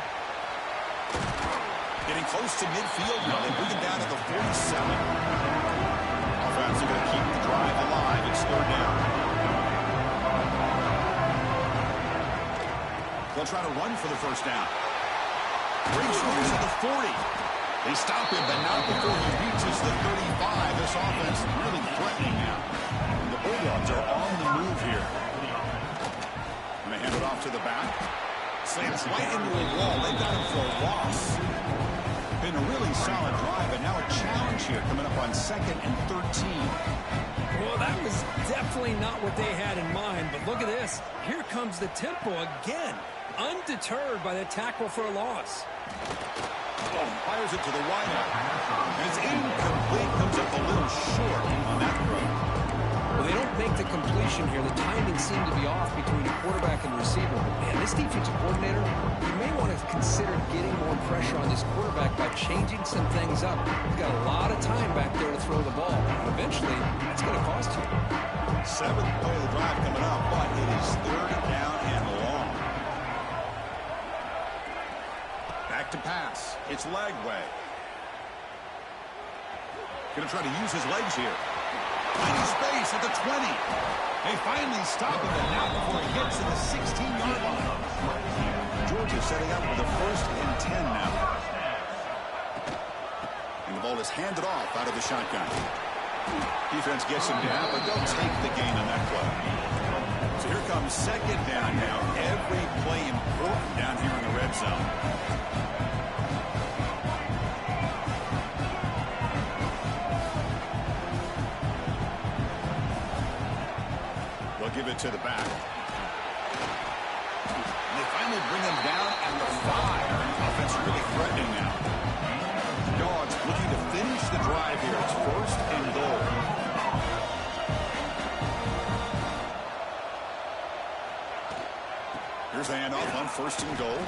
Getting close to midfield now. They bring it down to the 47. Offense are going to keep the drive alive. It's 3rd down. They'll try to run for the first down. Brings him to the 40. They stop him, but not before he reaches the 35. This offense really threatening now. And the Bulldogs are on the move here. And they hand it off to the back. Slams right into a wall. They've got him for a loss. Been a really solid drive, and now a challenge here coming up on 2nd and 13. Well, that was definitely not what they had in mind, but look at this. Here comes the tempo again. Undeterred by the tackle for a loss. Fires it to the wideout. And it's incomplete. Comes up a little short on that throw. Well, they don't make the completion here. The timing seemed to be off between the quarterback and the receiver. But man, this defensive coordinator, you may want to consider getting more pressure on this quarterback by changing some things up. He's got a lot of time back there to throw the ball. Eventually, that's going to cost you. 7th play of the drive coming up, but it is 3rd down and long. Back to pass. It's Lagway. Going to try to use his legs here. Finding space at the 20. They finally stop him, and now before he gets to the 16-yard line. Georgia setting up with a 1st and 10 now. And the ball is handed off out of the shotgun. Defense gets him down, but they'll take the gain on that play. So here comes 2nd down now. Every play important down here in the red zone. They'll give it to the back. And they finally bring him down at the 5. Offense really threatening now. Dogs looking to finish the drive here. It's 1st and goal. Here's the handoff on 1st and goal.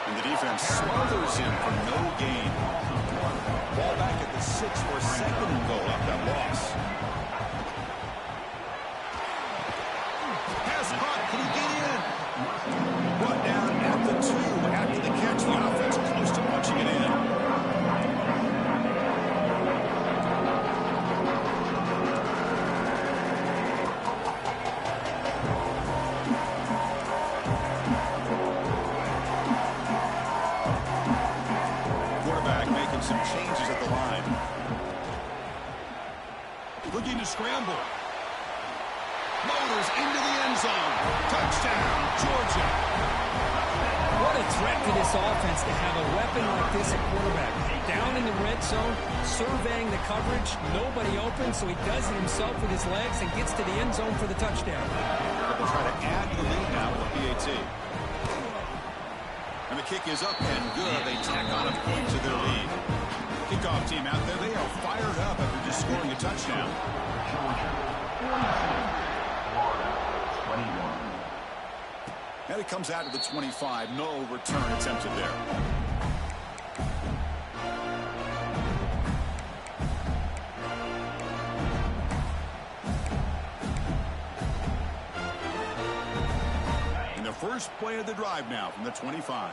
And the defense smothers him for no gain. Ball back at the 6 for 2nd and goal after that loss. Pass caught. Can he get in? Brought down at the 2 after the catch. The offense close to punching it in. Some changes at the line. Looking to scramble. Motors into the end zone. Touchdown, Georgia. What a threat to this offense to have a weapon like this at quarterback. Down in the red zone, surveying the coverage, nobody open, so he does it himself with his legs and gets to the end zone for the touchdown. They'll try to add to the lead now with a PAT. And the kick is up and good. They tack on a point to their lead. Kickoff team out there, they are fired up after just scoring a touchdown. And it comes out to the 25. No return attempted there. And the first play of the drive now from the 25.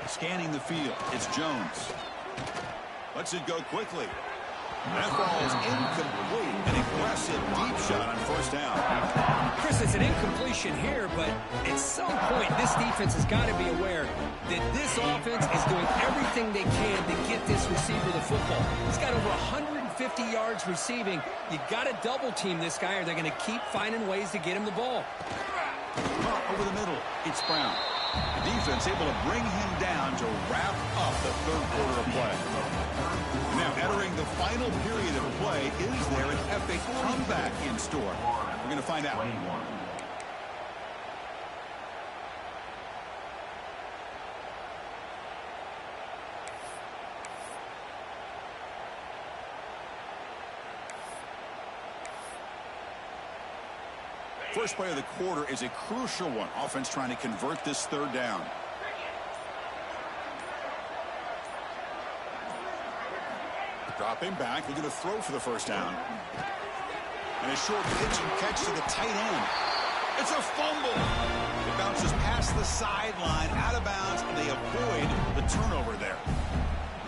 Scanning the field, it's Jones. Lets it go quickly. That ball is incomplete. An aggressive deep shot on first down. Chris, it's an incompletion here, but at some point, this defense has got to be aware that this offense is doing everything they can to get this receiver the football. He's got over 150 yards receiving. You got to double team this guy, or they're going to keep finding ways to get him the ball. Over the middle, it's Brown. The defense able to bring him down to wrap up the third quarter of play. Now entering the final period of play, is there an epic comeback in store? We're going to find out. First play of the quarter is a crucial one. Offense trying to convert this third down. Dropping back, looking to throw for the first down. And a short pitch and catch to the tight end. It's a fumble. It bounces past the sideline, out of bounds, and they avoid the turnover there.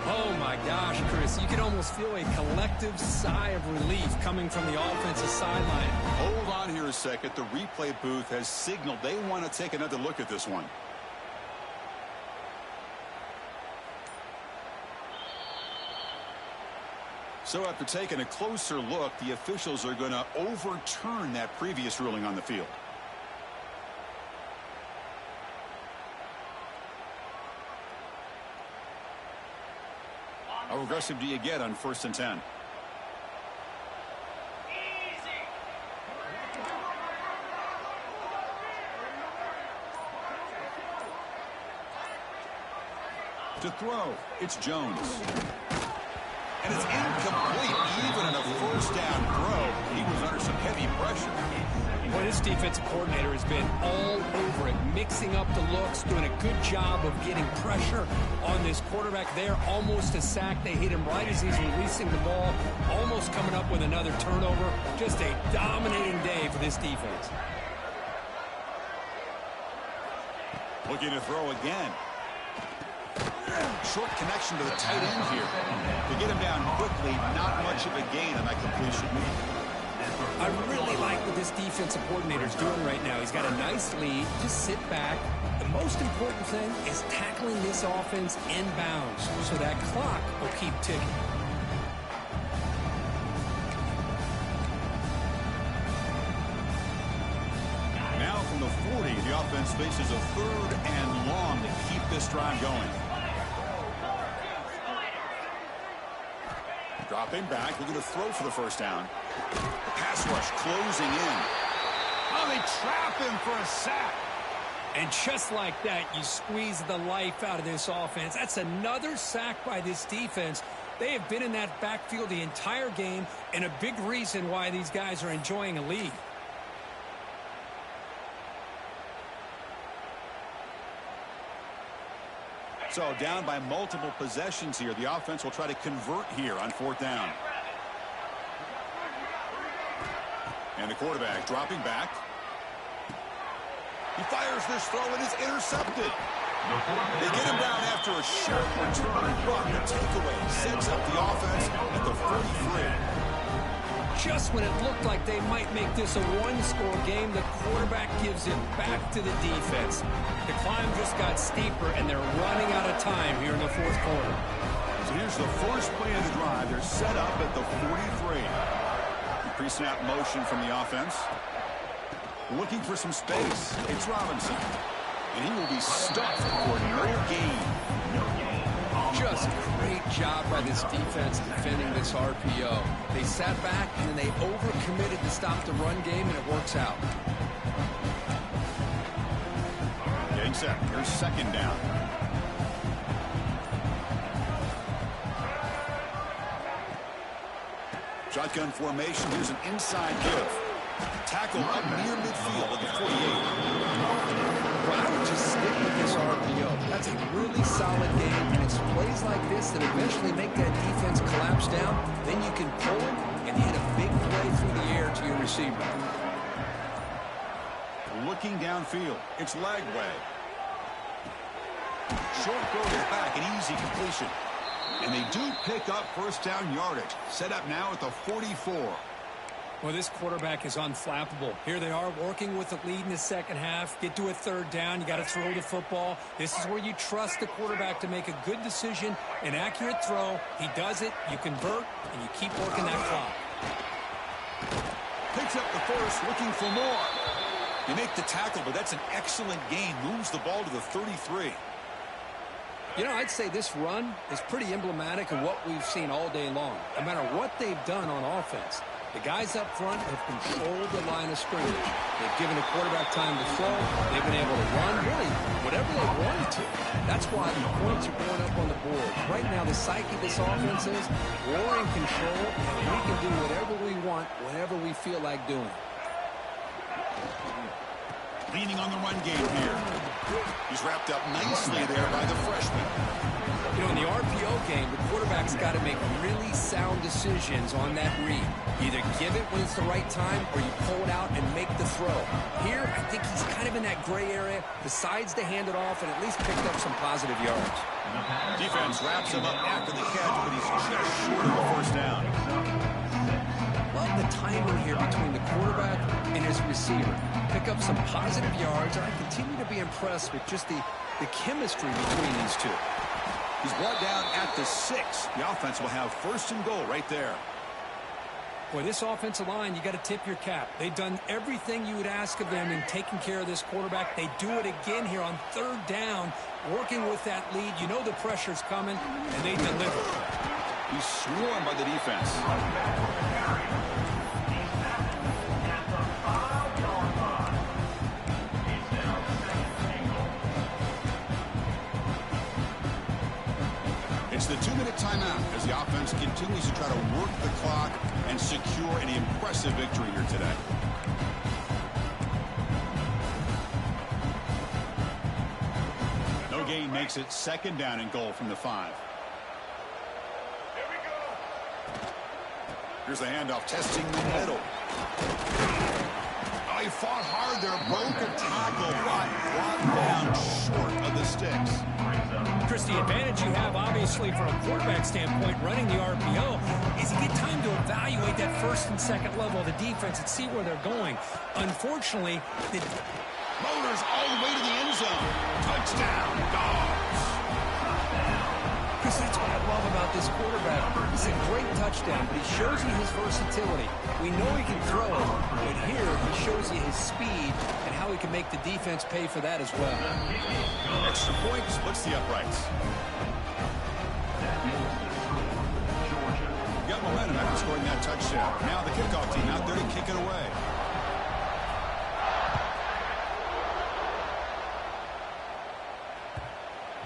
Oh, my gosh, Chris. You can almost feel a collective sigh of relief coming from the offensive sideline. Hold on here a second. The replay booth has signaled they want to take another look at this one. So after taking a closer look, the officials are going to overturn that previous ruling on the field. How aggressive do you get on 1st and 10? To throw, it's Jones. And it's incomplete. Even in a first down throw, he was under some heavy pressure. Boy, this defensive coordinator has been all over it, mixing up the looks, doing a good job of getting pressure on this quarterback there. Almost a sack. They hit him right as he's releasing the ball, almost coming up with another turnover. Just a dominating day for this defense. Looking to throw again. Short connection to the tight end here. To get him down quickly, not much of a gain on that completion. I really like what this defensive coordinator is doing right now. He's got a nice lead. Just sit back. The most important thing is tackling this offense inbounds so that clock will keep ticking. Now from the 40, the offense faces a 3rd and long to keep this drive going. Dropping back, looking to throw for the first down. The pass rush closing in. Oh, they trap him for a sack. And just like that, you squeeze the life out of this offense. That's another sack by this defense. They have been in that backfield the entire game, and a big reason why these guys are enjoying a lead. So down by multiple possessions here. The offense will try to convert here on 4th down. And the quarterback dropping back. He fires this throw and is intercepted. They get him down after a sharp return, but the takeaway sets up the offense at the 43. Just when it looked like they might make this a one-score game, the quarterback gives it back to the defense. The climb just got steeper, and they're running out of time here in the 4th quarter. So here's the first play of the drive. They're set up at the 43. Pre-snap motion from the offense. Looking for some space. It's Robinson. And he will be stuffed for no gain. Just great job by this defense defending this RPO. They sat back, and then they overcommitted to stop the run game, and it works out. Getting set. Here's 2nd down. Shotgun formation. Here's an inside give. Tackle up near midfield at the 48. Well, I would just stick with this RPO. That's a really solid game, and it's plays like this that eventually make that defense collapse down. Then you can pull it and hit a big play through the air to your receiver. Looking downfield. It's Lagway. Short throw to the back, an easy completion. And they do pick up first down yardage. Set up now at the 44. Well, this quarterback is unflappable. Here they are working with the lead in the second half. Get to a third down. You got to throw the football. This is where you trust the quarterback to make a good decision, an accurate throw. He does it. You convert, and you keep working that clock. Picks up the first, looking for more. You make the tackle, but that's an excellent gain. Moves the ball to the 33. You know, I'd say this run is pretty emblematic of what we've seen all day long. No matter what they've done on offense, the guys up front have controlled the line of scrimmage. They've given the quarterback time to throw. They've been able to run, really, whatever they wanted to. That's why the points are going up on the board. Right now, the psyche of this offense is we're in control, and we can do whatever we want, whenever we feel like doing. Leaning on the run game here. He's wrapped up nicely there by the freshman. You know, in the RPO game, the quarterback's got to make really sound decisions on that read. Either give it when it's the right time, or you pull it out and make the throw. Here, I think he's kind of in that gray area, decides to hand it off, and at least picked up some positive yards. Defense wraps him up after the catch, but he's just short of the first down. Love the timing here between the quarterback and his receiver. Pick up some positive yards, and I continue to be impressed with just the chemistry between these two. He's brought down at the 6. The offense will have first and goal right there. Boy, this offensive line, you got to tip your cap. They've done everything you would ask of them in taking care of this quarterback. They do it again here on third down, working with that lead. You know the pressure's coming, and they deliver. He's swarmed by the defense. It's the 2-minute timeout as the offense continues to try to work the clock and secure an impressive victory here today. No gain makes it second down and goal from the 5. Here's the handoff, testing the middle. Oh, he fought hard there, broke a tackle, but brought down short of the sticks. Chris, the advantage you have, obviously, from a quarterback standpoint, running the RPO, is you get time to evaluate that first and second level of the defense and see where they're going. Unfortunately, the Motors all the way to the end zone. Touchdown, Dogs. Chris, that's what I love about this quarterback. It's a great touchdown, but he shows you his versatility. We know he can throw, but here he shows you his speed and how he can make the defense pay for that as well. Extra point splits the uprights. Got momentum after scoring that touchdown. Now the kickoff team out there to kick it away.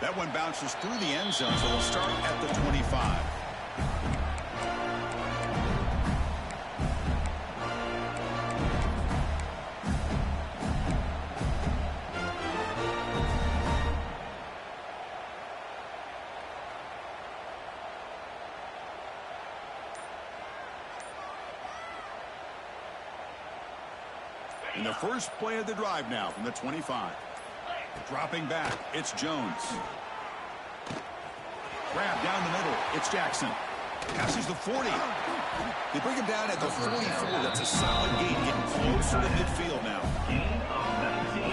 That one bounces through the end zone, so we'll start at the 25. In the first play of the drive now from the 25. Dropping back, it's Jones. Grab down the middle, it's Jackson. Passes the 40. They bring him down at the 44. That's a solid gain, getting closer to midfield now.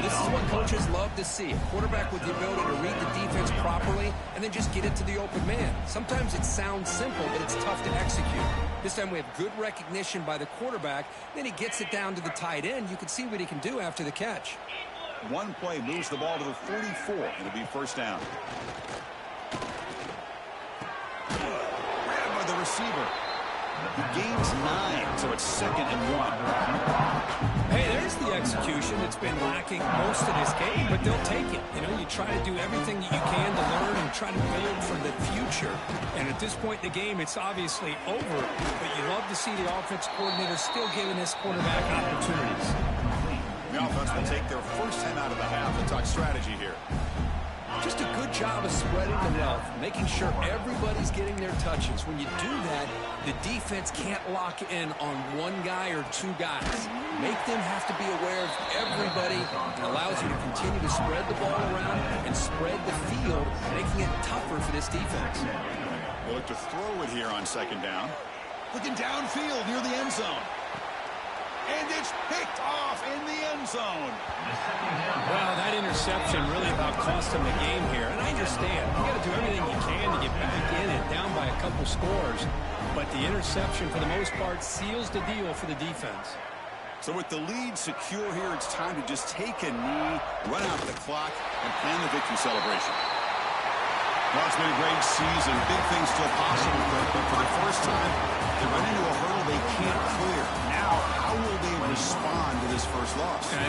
This is what coaches love to see. A quarterback with the ability to read the defense properly and then just get it to the open man. Sometimes it sounds simple, but it's tough to execute. This time we have good recognition by the quarterback. Then he gets it down to the tight end. You can see what he can do after the catch. One play moves the ball to the 44. It'll be first down. Grabbed by the receiver. He gains 9, so it's 2nd and 1. Hey, there's the execution that's been lacking most of this game, but they'll take it. You know, you try to do everything that you can to learn and try to build for the future. And at this point in the game, it's obviously over, but you love to see the offense coordinator still giving this quarterback opportunities. The offense will take their first 10 out of the half and talk strategy here. Just a good job of spreading the wealth, making sure everybody's getting their touches. When you do that, the defense can't lock in on one guy or two guys. Make them have to be aware of everybody. It allows you to continue to spread the ball around and spread the field, making it tougher for this defense. They look to throw it here on second down. Looking downfield near the end zone. And it's picked off in the end zone. Well, that interception really about cost him the game here. And I understand. You got to do everything you can to get back in and down by a couple scores. But the interception, for the most part, seals the deal for the defense. So with the lead secure here, it's time to just take a knee, run out the clock, and plan the victory celebration. Well, it's been a great season. Big things still possible, but for the first time, they run into a hurdle